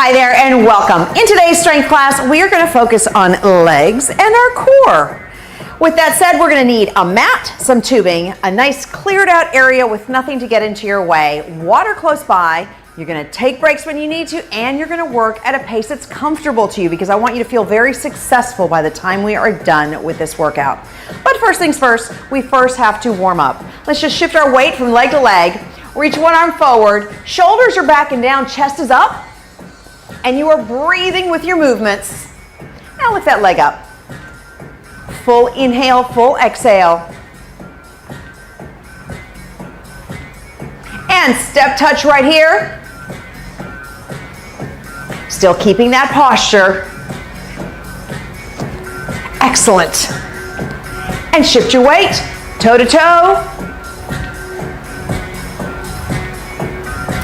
Hi there and welcome. In today's strength class, we are going to focus on legs and our core. With that said, we're going to need a mat, some tubing, a nice cleared out area with nothing to get into your way, water close by. You're going to take breaks when you need to, and you're going to work at a pace that's comfortable to you because I want you to feel very successful by the time we are done with this workout. But first things first, we first have to warm up. Let's just shift our weight from leg to leg. Reach one arm forward, shoulders are back and down, chest is up, and you are breathing with your movements. Now lift that leg up. Full inhale, full exhale. And step touch right here. Still keeping that posture. Excellent. And shift your weight, toe to toe.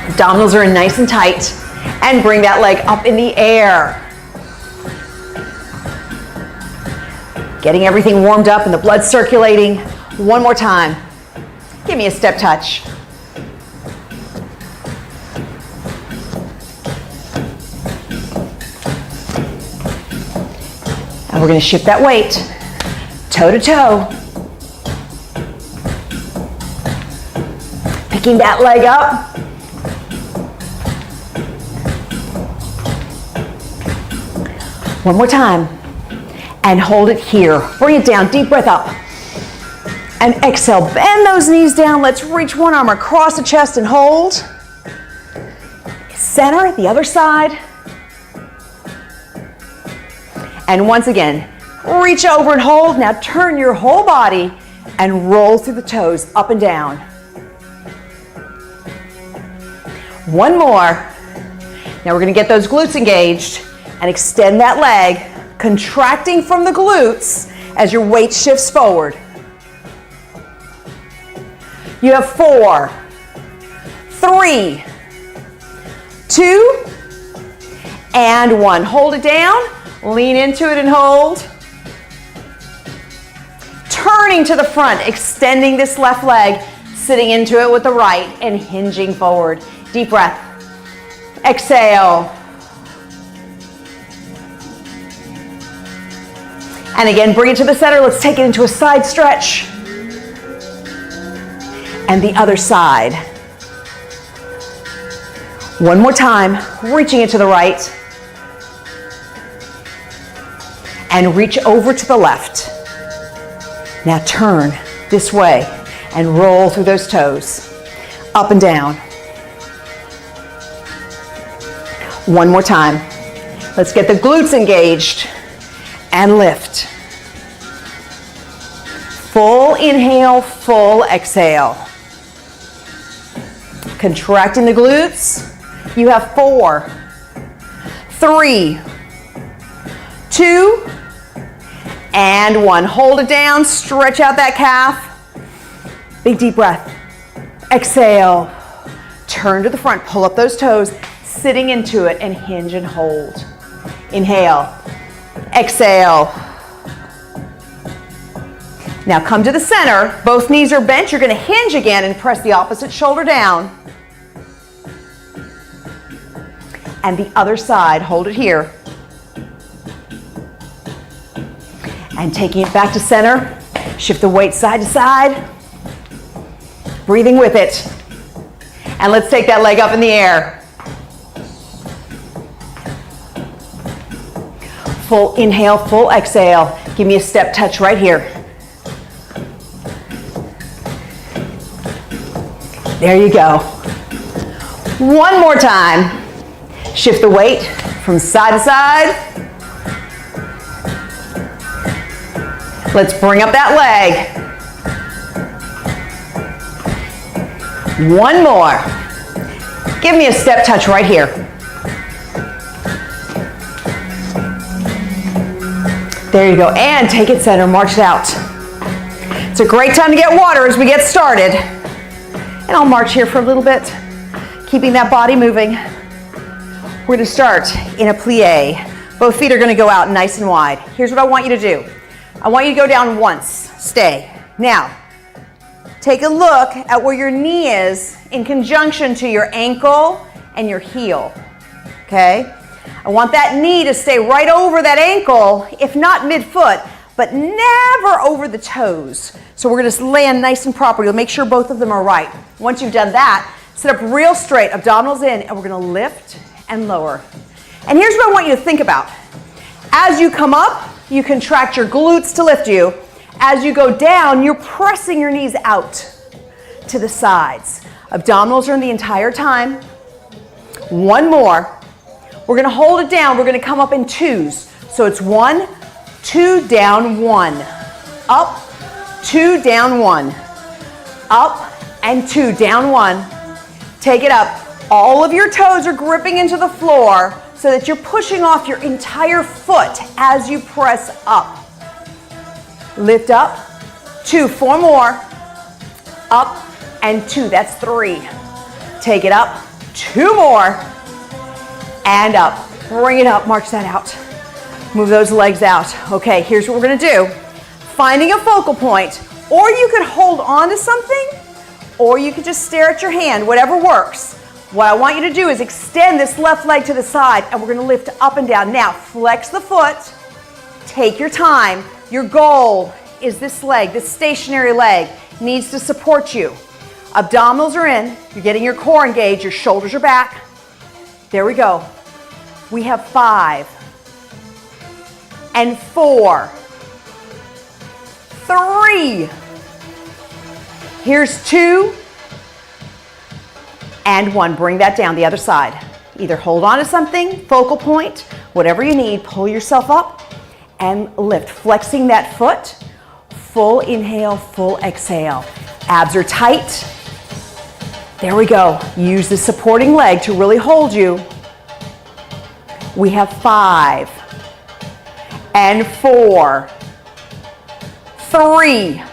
Abdominals are in nice and tight. And bring that leg up in the air. Getting everything warmed up and the blood circulating. One more time. Give me a step touch. And we're going to shift that weight, toe to toe. Picking that leg up. One more time. And hold it here. Bring it down, deep breath up. And exhale, bend those knees down. Let's reach one arm across the chest and hold. Center, the other side. And once again, reach over and hold. Now turn your whole body and roll through the toes, up and down. One more. Now we're gonna get those glutes engaged and extend that leg, contracting from the glutes as your weight shifts forward. You have 4, 3, 2, and 1. Hold it down, lean into it and hold. Turning to the front, extending this left leg, sitting into it with the right and hinging forward. Deep breath. Exhale. And again, bring it to the center. Let's take it into a side stretch. And the other side. One more time, reaching it to the right. And reach over to the left. Now turn this way and roll through those toes. Up and down. One more time. Let's get the glutes engaged. And lift. Full inhale, full exhale. Contracting the glutes. You have 4, 3, 2, and 1. Hold it down, stretch out that calf. Big deep breath. Exhale. Turn to the front, pull up those toes, sitting into it and hinge and hold. Inhale. Exhale. Now come to the center. Both knees are bent. You're going to hinge again and press the opposite shoulder down. And the other side, hold it here. And taking it back to center, shift the weight side to side. Breathing with it. And let's take that leg up in the air. Full inhale, full exhale. Give me a step touch right here. There you go. One more time. Shift the weight from side to side. Let's bring up that leg. One more. Give me a step touch right here. There you go, and take it center, march it out. It's a great time to get water as we get started. And I'll march here for a little bit, keeping that body moving. We're gonna start in a plie. Both feet are gonna go out nice and wide. Here's what I want you to do. I want you to go down once, stay. Now, take a look at where your knee is in conjunction to your ankle and your heel, okay? I want that knee to stay right over that ankle, if not mid-foot, but never over the toes. So we're gonna land nice and proper. You'll make sure both of them are right. Once you've done that, sit up real straight, abdominals in, and we're gonna lift and lower. And here's what I want you to think about. As you come up, you contract your glutes to lift you. As you go down, you're pressing your knees out to the sides. Abdominals are in the entire time. One more. We're gonna hold it down. We're gonna come up in twos. So it's 1, 2, down, 1. Up, 2, down, 1. Up, and 2, down, 1. Take it up. All of your toes are gripping into the floor so that you're pushing off your entire foot as you press up. Lift up, 2, 4 more. Up, and 2, that's 3. Take it up, 2 more. And up. Bring it up, march that out. Move those legs out. Okay, here's what we're gonna do. Finding a focal point, or you could hold on to something, or you could just stare at your hand, whatever works. What I want you to do is extend this left leg to the side, and we're gonna lift up and down. Now, flex the foot, take your time. Your goal is this leg, this stationary leg, needs to support you. Abdominals are in, you're getting your core engaged, your shoulders are back. There we go. We have 5 and 4, 3. Here's 2 and 1. Bring that down the other side. Either hold on to something, focal point, whatever you need, pull yourself up and lift. Flexing that foot, full inhale, full exhale. Abs are tight. There we go. Use the supporting leg to really hold you. We have 5 and 4, 3,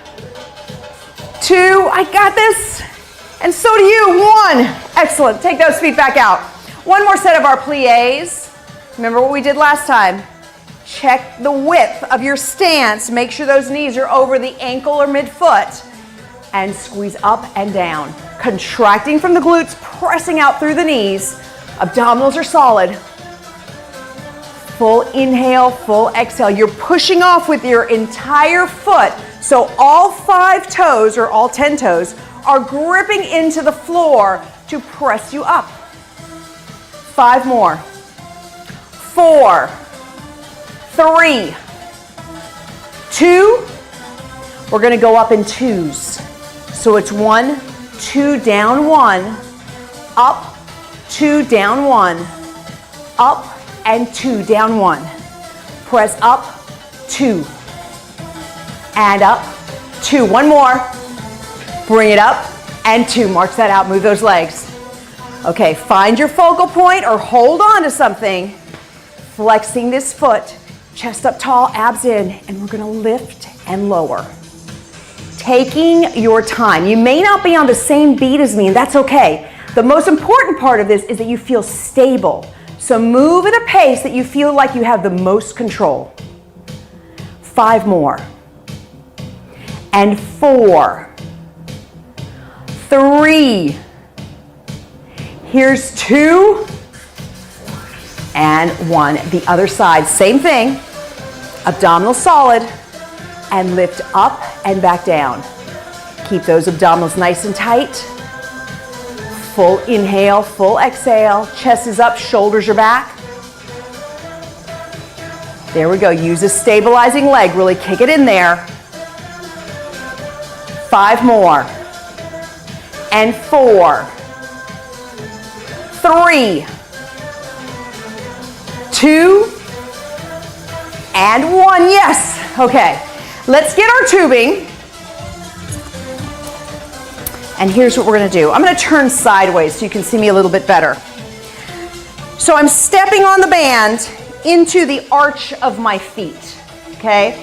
2, I got this, and so do you, 1. Excellent, take those feet back out. One more set of our plies. Remember what we did last time. Check the width of your stance. Make sure those knees are over the ankle or midfoot. And squeeze up and down. Contracting from the glutes, pressing out through the knees. Abdominals are solid. Full inhale, full exhale. You're pushing off with your entire foot. So all 5 toes, or all 10 toes, are gripping into the floor to press you up. 5 more. 4, 3, 2. We're gonna go up in twos. So it's 1, 2, down, 1, up, 2, down, 1, up, and 2, down, 1. Press up, 2, and up, 2. One more. Bring it up, and 2. March that out, move those legs. Okay, find your focal point or hold on to something. Flexing this foot, chest up tall, abs in, and we're gonna lift and lower. Taking your time. You may not be on the same beat as me, and that's okay. The most important part of this is that you feel stable. So move at a pace that you feel like you have the most control. 5 more. And 4, 3. Here's 2 and 1. The other side, same thing. Abdominals solid. And lift up and back down. Keep those abdominals nice and tight. Full inhale, full exhale. Chest is up, shoulders are back. There we go. Use a stabilizing leg. Really kick it in there. 5 more. And 4, 3, 2, and 1. Yes. Okay. Let's get our tubing. And here's what we're gonna do. I'm gonna turn sideways so you can see me a little bit better. So I'm stepping on the band into the arch of my feet, okay?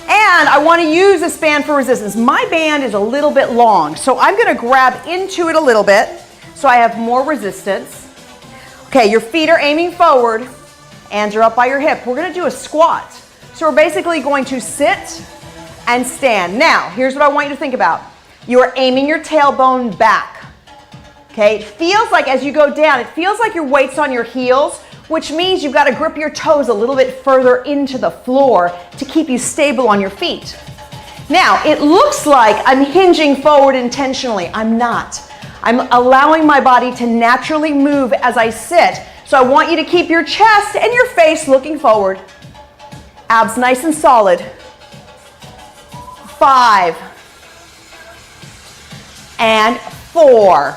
And I wanna use this band for resistance. My band is a little bit long, so I'm gonna grab into it a little bit so I have more resistance. Okay, your feet are aiming forward, hands are up by your hip. We're gonna do a squat. So we're basically going to sit and stand. Now, here's what I want you to think about. You are aiming your tailbone back. Okay, it feels like as you go down, it feels like your weight's on your heels, which means you've got to grip your toes a little bit further into the floor to keep you stable on your feet. Now, it looks like I'm hinging forward intentionally. I'm not. I'm allowing my body to naturally move as I sit. So I want you to keep your chest and your face looking forward. Abs nice and solid. 5 and 4,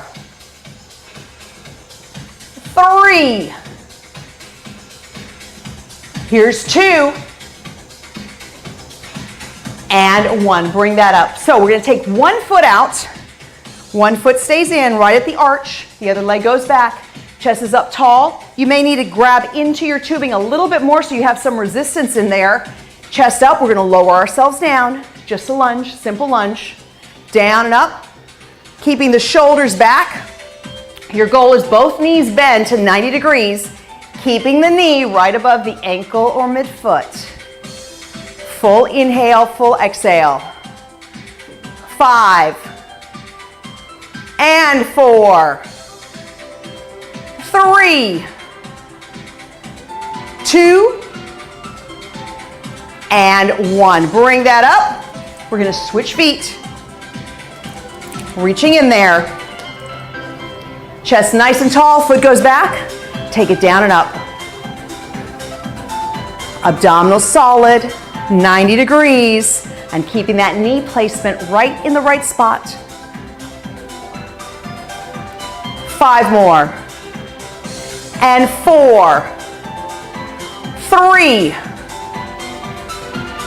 3. Here's 2 and 1. Bring that up. So we're going to take one foot out. One foot stays in right at the arch. The other leg goes back. Chest is up tall. You may need to grab into your tubing a little bit more so you have some resistance in there. Chest up. We're going to lower ourselves down. Just a lunge, simple lunge. Down and up. Keeping the shoulders back. Your goal is both knees bend to 90 degrees. Keeping the knee right above the ankle or midfoot. Full inhale, full exhale. 5 and 4, 3, 2 and 1. Bring that up. We're going to switch feet. Reaching in there. Chest nice and tall, foot goes back. Take it down and up. Abdominals solid, 90 degrees, and keeping that knee placement right in the right spot. 5 more. And 4, 3,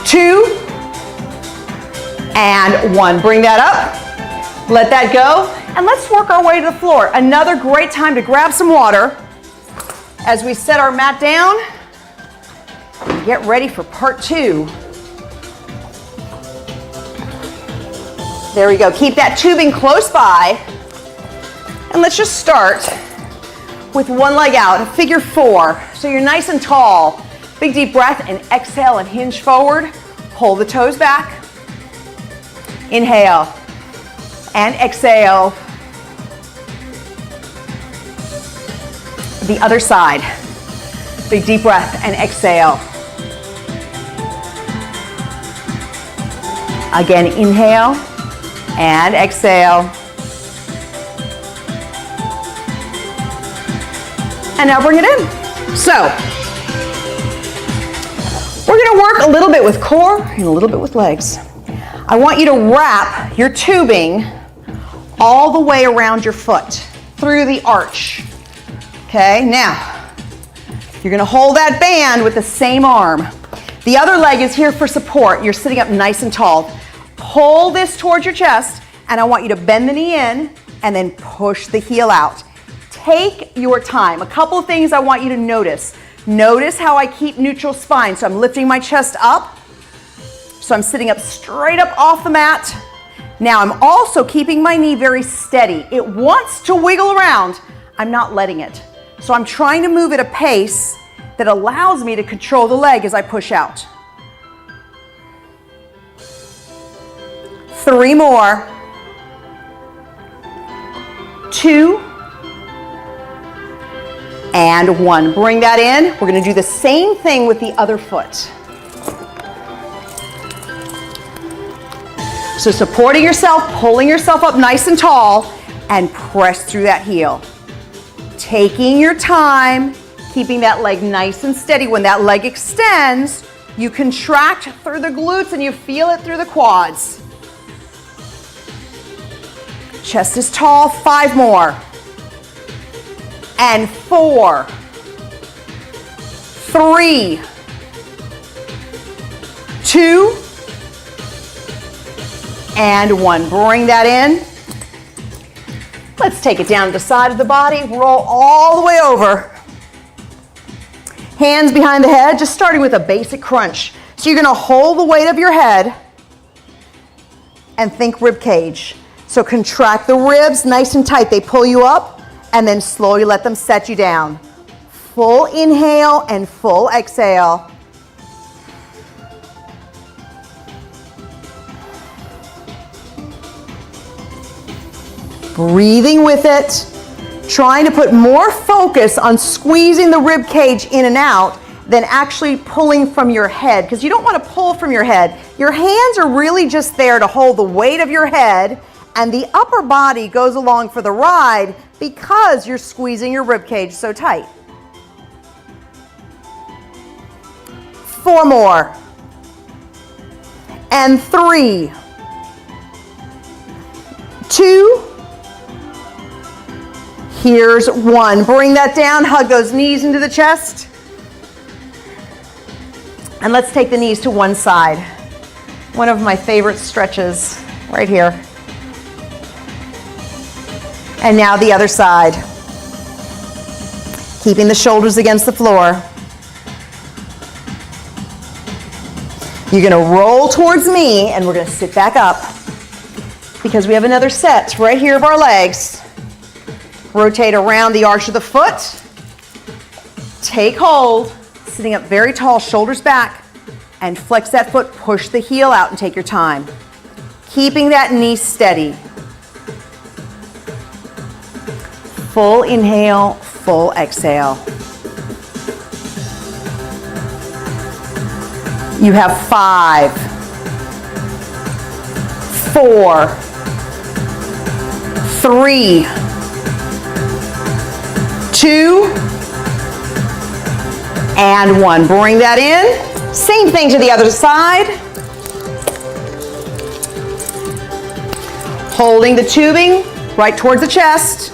2, and 1. Bring that up. Let that go. And let's work our way to the floor. Another great time to grab some water as we set our mat down. Get ready for part 2. There we go. Keep that tubing close by. And let's just start with one leg out, a figure 4. So you're nice and tall. Big deep breath and exhale and hinge forward. Pull the toes back. Inhale and exhale. The other side. Big deep breath and exhale. Again, inhale and exhale. And now bring it in. So, we're going to work a little bit with core and a little bit with legs. I want you to wrap your tubing all the way around your foot through the arch. Okay, now you're going to hold that band with the same arm. The other leg is here for support. You're sitting up nice and tall. Pull this towards your chest, and I want you to bend the knee in and then push the heel out. Take your time. A couple of things I want you to notice. Notice how I keep neutral spine. So I'm lifting my chest up. So I'm sitting up straight up off the mat. Now I'm also keeping my knee very steady. It wants to wiggle around. I'm not letting it. So I'm trying to move at a pace that allows me to control the leg as I push out. 3 more. 2 and 1. Bring that in. We're going to do the same thing with the other foot. So supporting yourself, pulling yourself up nice and tall, and press through that heel. Taking your time, keeping that leg nice and steady. When that leg extends, you contract through the glutes and you feel it through the quads. Chest is tall. 5 more. And 4, 3, 2, and 1. Bring that in. Let's take it down to the side of the body. Roll all the way over. Hands behind the head, just starting with a basic crunch. So you're going to hold the weight of your head and think rib cage. So contract the ribs nice and tight. They pull you up. And then slowly let them set you down. Full inhale and full exhale. Breathing with it. trying to put more focus on squeezing the rib cage in and out than actually pulling from your head, because you don't want to pull from your head. Your hands are really just there to hold the weight of your head, and the upper body goes along for the ride because you're squeezing your rib cage so tight. 4 more. And 3, 2, here's 1. Bring that down, hug those knees into the chest. And let's take the knees to one side. One of my favorite stretches right here. And now the other side. Keeping the shoulders against the floor. You're gonna roll towards me and we're gonna sit back up because we have another set right here of our legs. Rotate around the arch of the foot. Take hold, sitting up very tall, shoulders back, and flex that foot, push the heel out and take your time. Keeping that knee steady. Full inhale, full exhale. You have 5, 4, 3, 2, and 1. Bring that in. Same thing to the other side. Holding the tubing right towards the chest.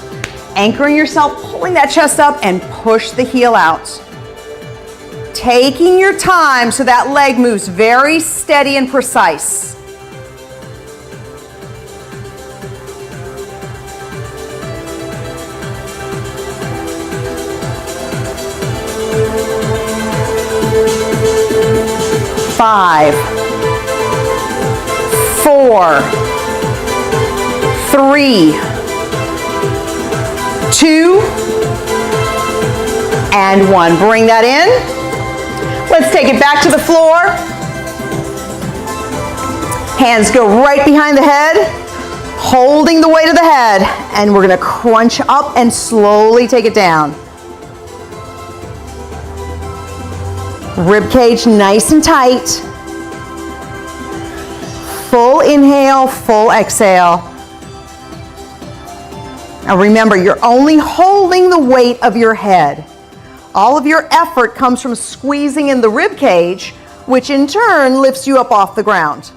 Anchoring yourself, pulling that chest up, and push the heel out. Taking your time so that leg moves very steady and precise. Five, 4, 3, 2, and 1. Bring that in. Let's take it back to the floor. Hands go right behind the head, holding the weight of the head, and we're gonna crunch up and slowly take it down. Rib cage nice and tight. Full inhale, full exhale. Now remember, you're only holding the weight of your head. All of your effort comes from squeezing in the rib cage, which in turn lifts you up off the ground.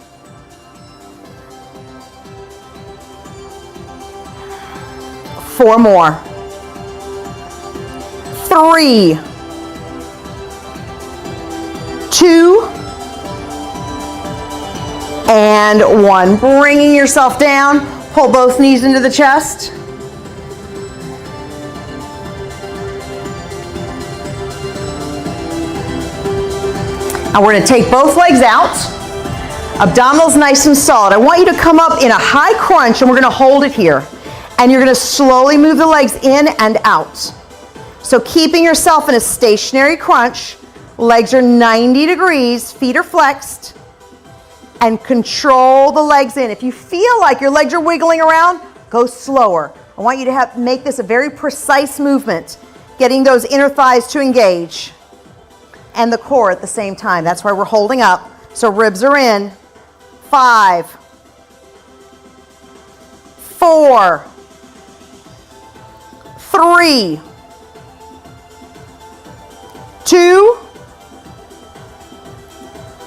Four more. 3, 2, and 1. Bringing yourself down, pull both knees into the chest. And we're gonna take both legs out. Abdominals nice and solid. I want you to come up in a high crunch and we're gonna hold it here. And you're gonna slowly move the legs in and out. So keeping yourself in a stationary crunch, legs are 90 degrees, feet are flexed, and control the legs in. If you feel like your legs are wiggling around, go slower. I want you to make this a very precise movement, getting those inner thighs to engage. And the core at the same time. That's why we're holding up. So ribs are in. 5, 4, 3, 2,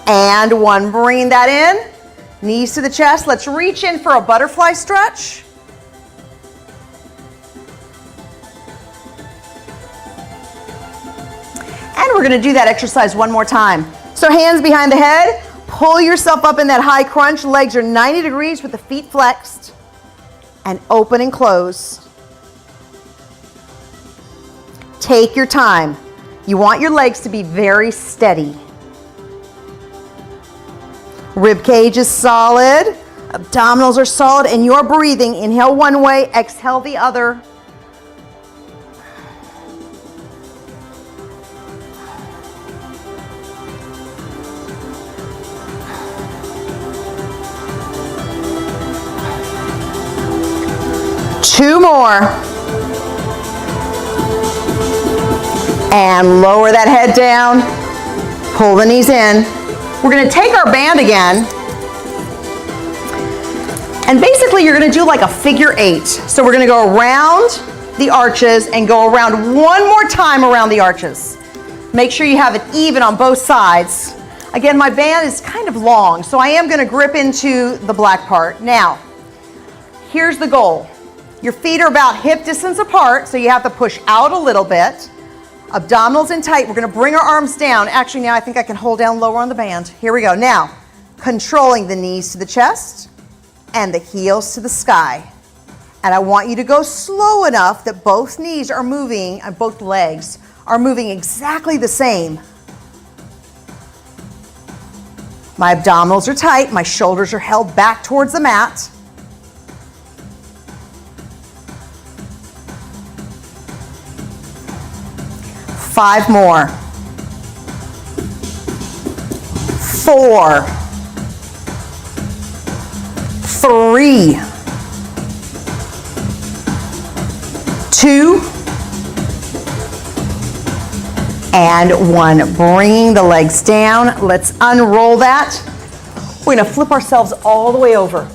and 1. Bringing that in. Knees to the chest. Let's reach in for a butterfly stretch. And we're gonna do that exercise one more time. So hands behind the head, pull yourself up in that high crunch. Legs are 90 degrees with the feet flexed. And open and close. Take your time. You want your legs to be very steady. Rib cage is solid. Abdominals are solid, and you're breathing. Inhale one way, exhale the other. Two more. And lower that head down. Pull the knees in. We're gonna take our band again. And basically you're gonna do like a figure 8. So we're gonna go around the arches and go around one more time around the arches. Make sure you have it even on both sides. Again, my band is kind of long, so I am gonna grip into the black part. Now, here's the goal. Your feet are about hip distance apart, so you have to push out a little bit. Abdominals in tight. We're gonna bring our arms down. Actually, now I think I can hold down lower on the band. Here we go. Now, controlling the knees to the chest and the heels to the sky. And I want you to go slow enough that both knees are moving, and both legs are moving exactly the same. My abdominals are tight, my shoulders are held back towards the mat. Five more. 4, 3, 2, and 1. Bringing the legs down. Let's unroll that. We're gonna flip ourselves all the way over.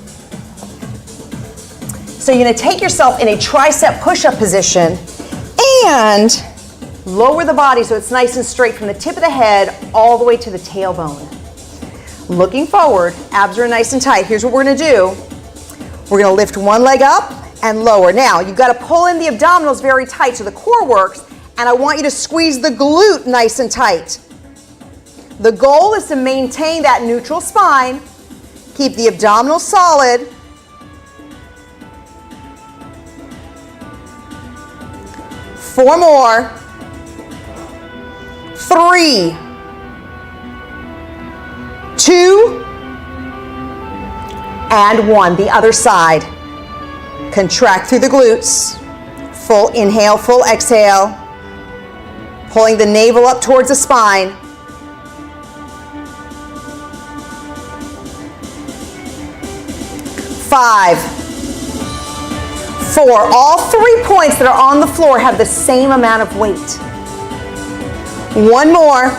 So you're gonna take yourself in a tricep push-up position and lower the body so it's nice and straight from the tip of the head all the way to the tailbone. Looking forward, abs are nice and tight. Here's what we're gonna do. We're gonna lift one leg up and lower. Now, you've gotta pull in the abdominals very tight so the core works, and I want you to squeeze the glute nice and tight. The goal is to maintain that neutral spine, keep the abdominals solid. Four more. 3, 2, and 1. The other side. Contract through the glutes. Full inhale, full exhale. Pulling the navel up towards the spine. 5, 4. All 3 points that are on the floor have the same amount of weight. 1 more.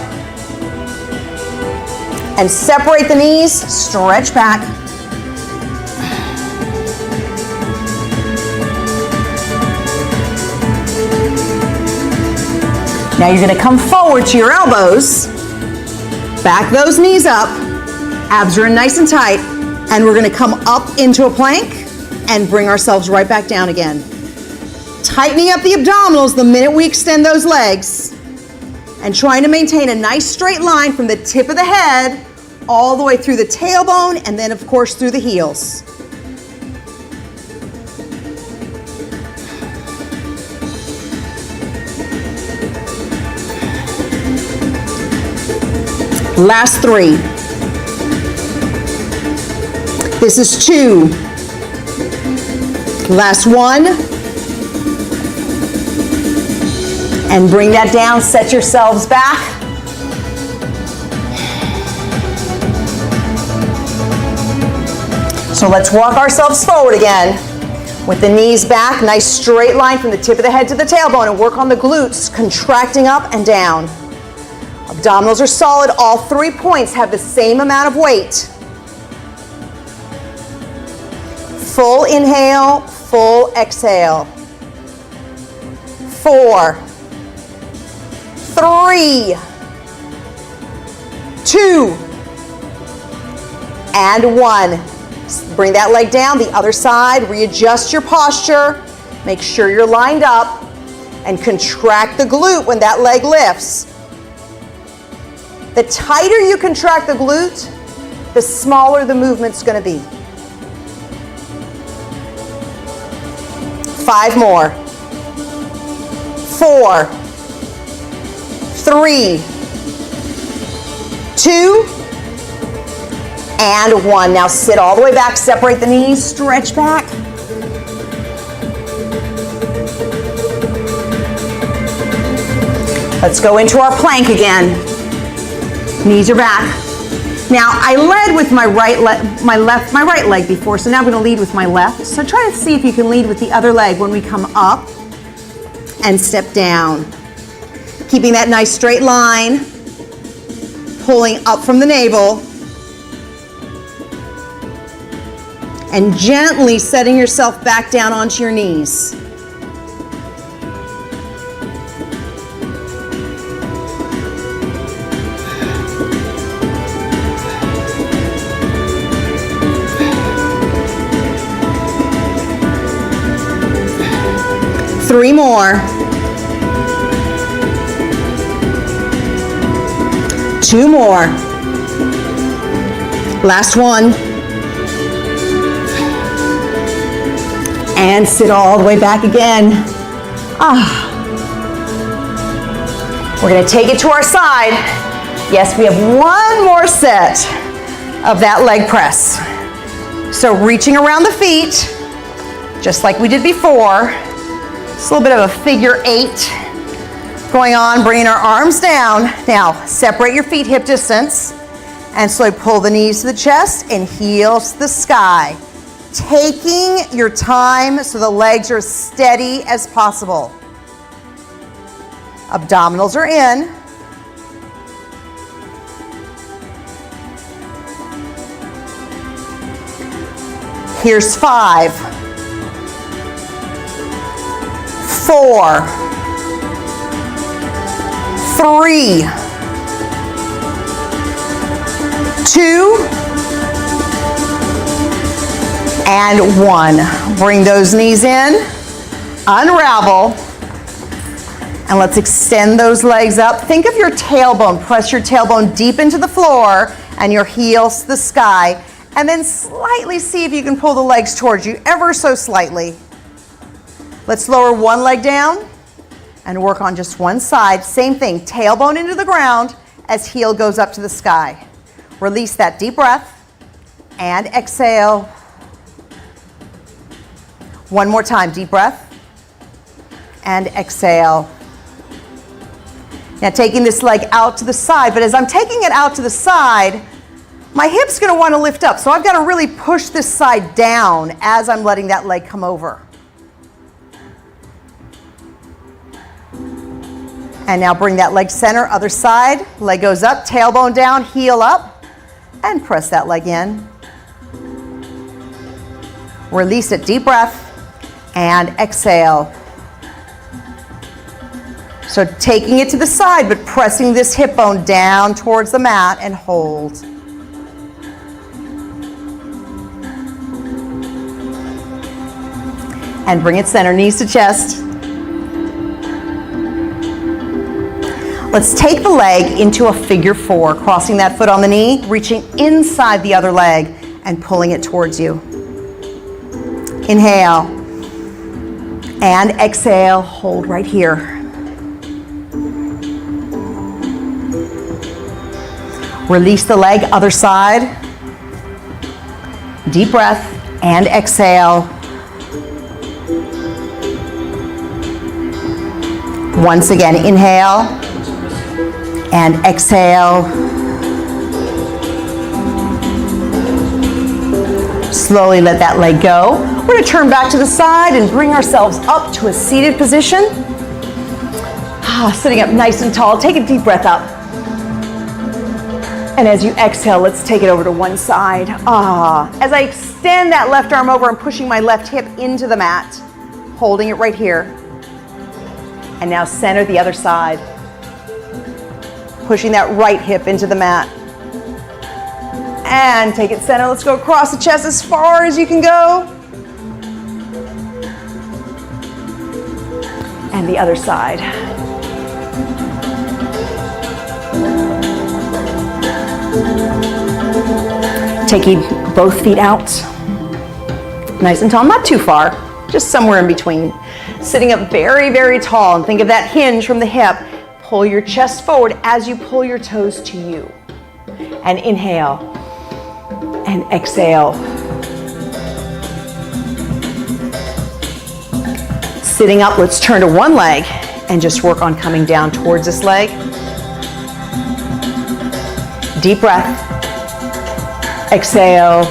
And separate the knees, stretch back. Now you're gonna come forward to your elbows, back those knees up, abs are nice and tight, and we're gonna come up into a plank and bring ourselves right back down again. Tightening up the abdominals the minute we extend those legs, and trying to maintain a nice straight line from the tip of the head all the way through the tailbone and then of course through the heels. Last 3. This is 2. Last 1. And bring that down, set yourselves back. So let's walk ourselves forward again with the knees back, nice straight line from the tip of the head to the tailbone, and work on the glutes, contracting up and down. Abdominals are solid. All 3 points have the same amount of weight. Full inhale, full exhale. 4, 3, 2, and 1. Bring that leg down, the other side, readjust your posture, make sure you're lined up, and contract the glute when that leg lifts. The tighter you contract the glute, the smaller the movement's gonna be. 5 more. 4, 3, 2, and 1. Now sit all the way back, separate the knees, stretch back. Let's go into our plank again. Knees are back. Now I led with my right leg before, so now I'm going to lead with my left. So try to see if you can lead with the other leg when we come up and step down. Keeping that nice straight line, pulling up from the navel, and gently setting yourself back down onto your knees. Three more. Two more. Last one. And sit all the way back again. We're going to take it to our side. Yes, we have one more set of that leg press. So reaching around the feet, just like we did before. It's a little bit of a figure 8 going on, bringing our arms down. Now, separate your feet hip distance and slowly pull the knees to the chest and heels to the sky. Taking your time so the legs are as steady as possible. Abdominals are in. Here's 5. 4, 3, 2, and 1. Bring those knees in, unravel, and let's extend those legs up. Think of your tailbone. Press your tailbone deep into the floor and your heels to the sky, and then slightly see if you can pull the legs towards you, ever so slightly. Let's lower one leg down and work on just one side. Same thing, tailbone into the ground as heel goes up to the sky. Release that deep breath and exhale. One more time, deep breath and exhale. Now taking this leg out to the side, but as I'm taking it out to the side, my hip's gonna wanna lift up. So I've gotta really push this side down as I'm letting that leg come over. And now bring that leg center, other side. Leg goes up, tailbone down, heel up, and press that leg in. Release it, deep breath, and exhale. So taking it to the side, but pressing this hip bone down towards the mat and hold. And bring it center, knees to chest. Let's take the leg into a figure 4, crossing that foot on the knee, reaching inside the other leg and pulling it towards you. Inhale and exhale, hold right here. Release the leg, other side. Deep breath and exhale. Once again, inhale. And exhale. Slowly let that leg go. We're going to turn back to the side and bring ourselves up to a seated position. Sitting up nice and tall. Take a deep breath up. And as you exhale, let's take it over to one side. As I extend that left arm over, I'm pushing my left hip into the mat, holding it right here. And now center the other side. Pushing that right hip into the mat. And take it center. Let's go across the chest as far as you can go. And the other side. Taking both feet out. Nice and tall, not too far, just somewhere in between. Sitting up very, very tall, and think of that hinge from the hip. Pull your chest forward as you pull your toes to you. And inhale and exhale. Sitting up, let's turn to one leg and just work on coming down towards this leg. Deep breath. Exhale.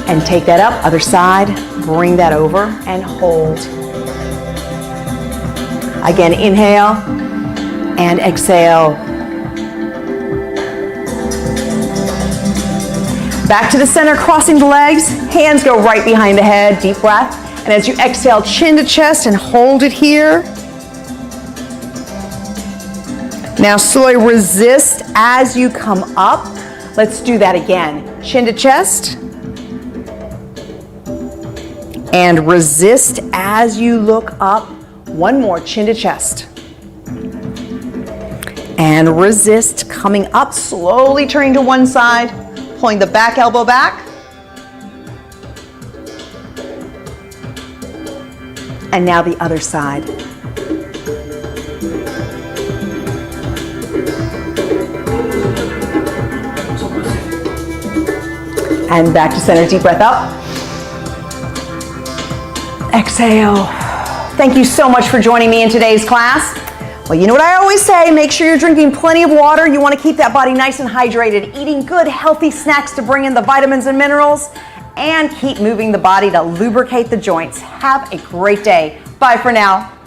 And take that up, other side, bring that over and hold. Again, inhale and exhale. Back to the center, crossing the legs, hands go right behind the head, deep breath. And as you exhale, chin to chest and hold it here. Now slowly resist as you come up. Let's do that again. Chin to chest. And resist as you look up. One more, chin to chest. And resist, coming up, slowly turning to one side, pulling the back elbow back. And now the other side. And back to center, deep breath up. Exhale. Thank you so much for joining me in today's class. Well, you know what I always say, make sure you're drinking plenty of water. You want to keep that body nice and hydrated, eating good, healthy snacks to bring in the vitamins and minerals, and keep moving the body to lubricate the joints. Have a great day. Bye for now.